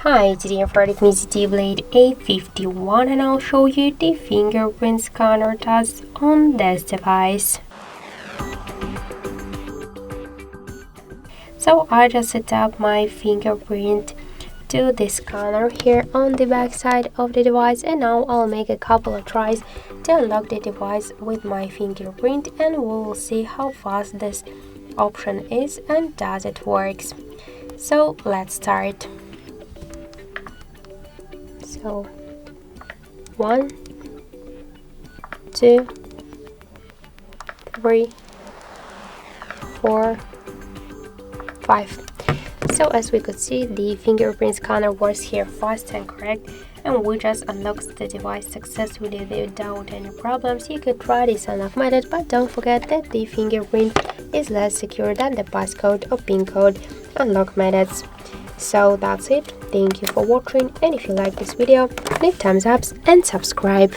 Hi, today I'm with me ZTE Blade A51 and I'll show you the fingerprint scanner test on this device. So I just set up my fingerprint to the scanner here on the back side of the device, and now I'll make a couple of tries to unlock the device with my fingerprint, and we'll see how fast this option is and does it works. So let's start. So 1, 2, 3, 4, 5. So as we could see, the fingerprint scanner works here fast and correct, and we just unlocked the device successfully without any problems. You could try this unlock method, but don't forget that the fingerprint is less secure than the passcode or PIN code unlock methods. So that's it. Thank you for watching, and if you like this video, leave thumbs up and subscribe.